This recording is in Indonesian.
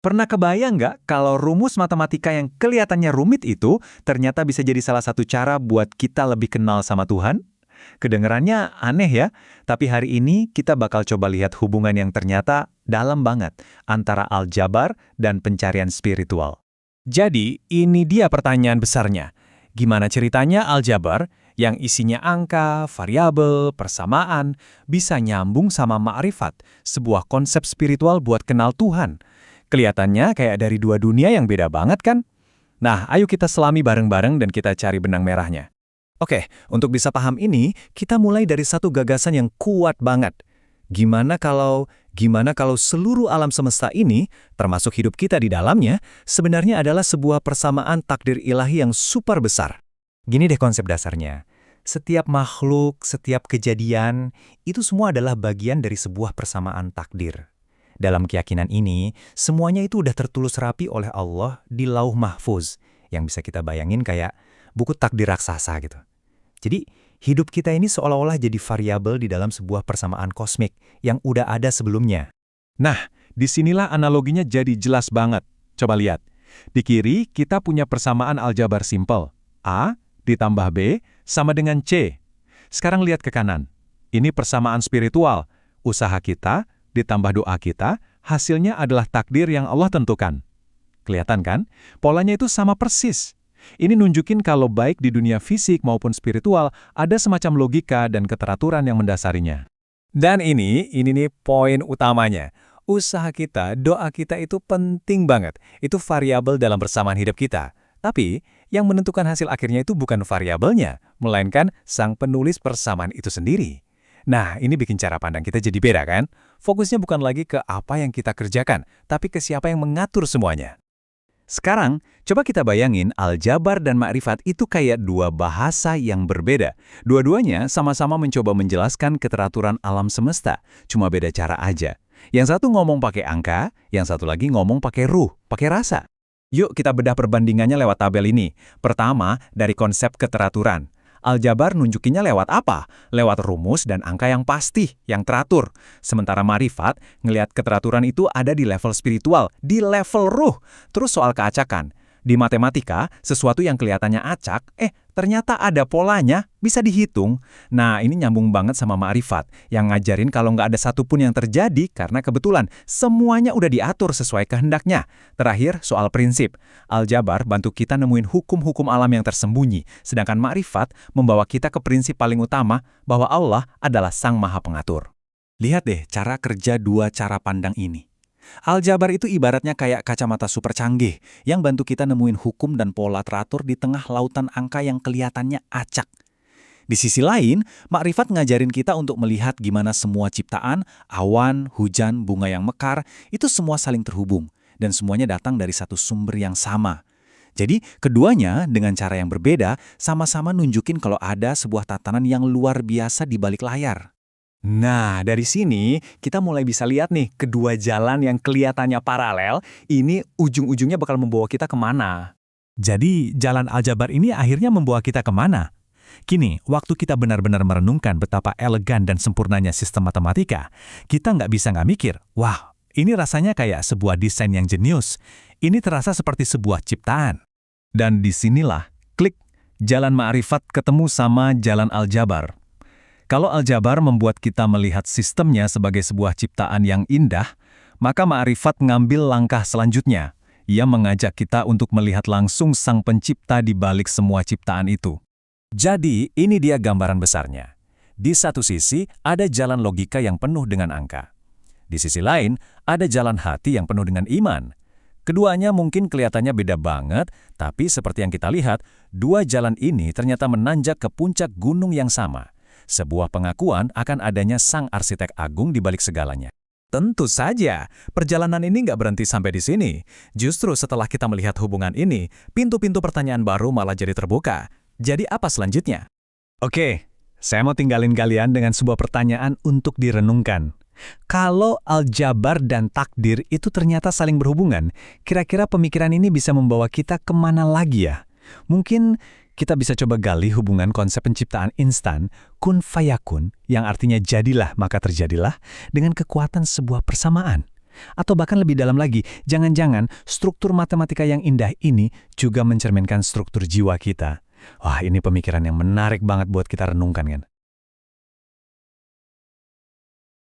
Pernah kebayang nggak kalau rumus matematika yang kelihatannya rumit itu ternyata bisa jadi salah satu cara buat kita lebih kenal sama Tuhan? Kedengerannya aneh ya, tapi hari ini kita bakal coba lihat hubungan yang ternyata dalam banget antara aljabar dan pencarian spiritual. Jadi, ini dia pertanyaan besarnya. Gimana ceritanya aljabar yang isinya angka, variabel, persamaan, bisa nyambung sama ma'rifat, sebuah konsep spiritual buat kenal Tuhan? Kelihatannya kayak dari dua dunia yang beda banget kan? Nah, ayo kita selami bareng-bareng dan kita cari benang merahnya. Oke, untuk bisa paham ini, kita mulai dari satu gagasan yang kuat banget. Gimana kalau seluruh alam semesta ini, termasuk hidup kita di dalamnya, sebenarnya adalah sebuah persamaan takdir ilahi yang super besar. Gini deh konsep dasarnya. Setiap makhluk, setiap kejadian, itu semua adalah bagian dari sebuah persamaan takdir. Dalam keyakinan ini, semuanya itu udah tertulis rapi oleh Allah di Lauh Mahfuz, yang bisa kita bayangin kayak buku takdir raksasa gitu. Jadi, hidup kita ini seolah-olah jadi variabel di dalam sebuah persamaan kosmik yang udah ada sebelumnya. Nah, disinilah analoginya jadi jelas banget. Coba lihat. Di kiri, kita punya persamaan aljabar simpel. A ditambah B sama dengan C. Sekarang lihat ke kanan. Ini persamaan spiritual. Usaha kita ditambah doa kita, hasilnya adalah takdir yang Allah tentukan. Kelihatan kan? Polanya itu sama persis. Ini nunjukin kalau baik di dunia fisik maupun spiritual, ada semacam logika dan keteraturan yang mendasarinya. Dan ini nih poin utamanya. Usaha kita, doa kita itu penting banget. Itu variabel dalam persamaan hidup kita. Tapi, yang menentukan hasil akhirnya itu bukan variabelnya, melainkan sang penulis persamaan itu sendiri. Nah, ini bikin cara pandang kita jadi beda kan? Fokusnya bukan lagi ke apa yang kita kerjakan, tapi ke siapa yang mengatur semuanya. Sekarang, coba kita bayangin aljabar dan makrifat itu kayak dua bahasa yang berbeda. Dua-duanya sama-sama mencoba menjelaskan keteraturan alam semesta, cuma beda cara aja. Yang satu ngomong pakai angka, yang satu lagi ngomong pakai ruh, pakai rasa. Yuk kita bedah perbandingannya lewat tabel ini. Pertama, dari konsep keteraturan. Aljabar nunjukinnya lewat apa? Lewat rumus dan angka yang pasti, yang teratur. Sementara marifat, ngelihat keteraturan itu ada di level spiritual, di level ruh. Terus soal keacakan. Di matematika, sesuatu yang kelihatannya acak, ternyata ada polanya, bisa dihitung. Nah, ini nyambung banget sama ma'rifat, yang ngajarin kalau nggak ada satupun yang terjadi karena kebetulan. Semuanya udah diatur sesuai kehendaknya. Terakhir, soal prinsip. Aljabar bantu kita nemuin hukum-hukum alam yang tersembunyi, sedangkan ma'rifat membawa kita ke prinsip paling utama bahwa Allah adalah Sang Maha Pengatur. Lihat deh cara kerja dua cara pandang ini. Aljabar itu ibaratnya kayak kacamata super canggih yang bantu kita nemuin hukum dan pola teratur di tengah lautan angka yang kelihatannya acak. Di sisi lain, makrifat ngajarin kita untuk melihat gimana semua ciptaan, awan, hujan, bunga yang mekar, itu semua saling terhubung dan semuanya datang dari satu sumber yang sama. Jadi, keduanya dengan cara yang berbeda sama-sama nunjukin kalau ada sebuah tatanan yang luar biasa di balik layar. Nah, dari sini kita mulai bisa lihat nih kedua jalan yang kelihatannya paralel, ini ujung-ujungnya bakal membawa kita kemana. Jadi, jalan aljabar ini akhirnya membawa kita kemana? Kini, waktu kita benar-benar merenungkan betapa elegan dan sempurnanya sistem matematika, kita nggak bisa nggak mikir, wah, ini rasanya kayak sebuah desain yang jenius. Ini terasa seperti sebuah ciptaan. Dan disinilah, klik, jalan ma'rifat ketemu sama jalan aljabar. Kalau aljabar membuat kita melihat sistemnya sebagai sebuah ciptaan yang indah, maka ma'rifat ngambil langkah selanjutnya. Ia mengajak kita untuk melihat langsung sang pencipta di balik semua ciptaan itu. Jadi, ini dia gambaran besarnya. Di satu sisi, ada jalan logika yang penuh dengan angka. Di sisi lain, ada jalan hati yang penuh dengan iman. Keduanya mungkin kelihatannya beda banget, tapi seperti yang kita lihat, dua jalan ini ternyata menanjak ke puncak gunung yang sama. Sebuah pengakuan akan adanya sang arsitek agung di balik segalanya. Tentu saja, perjalanan ini nggak berhenti sampai di sini. Justru setelah kita melihat hubungan ini, pintu-pintu pertanyaan baru malah jadi terbuka. Jadi apa selanjutnya? Oke, saya mau tinggalin kalian dengan sebuah pertanyaan untuk direnungkan. Kalau aljabar dan takdir itu ternyata saling berhubungan, kira-kira pemikiran ini bisa membawa kita kemana lagi ya? Mungkin kita bisa coba gali hubungan konsep penciptaan instan, kun fayakun, yang artinya jadilah maka terjadilah, dengan kekuatan sebuah persamaan. Atau bahkan lebih dalam lagi, jangan-jangan struktur matematika yang indah ini juga mencerminkan struktur jiwa kita. Wah, ini pemikiran yang menarik banget buat kita renungkan kan.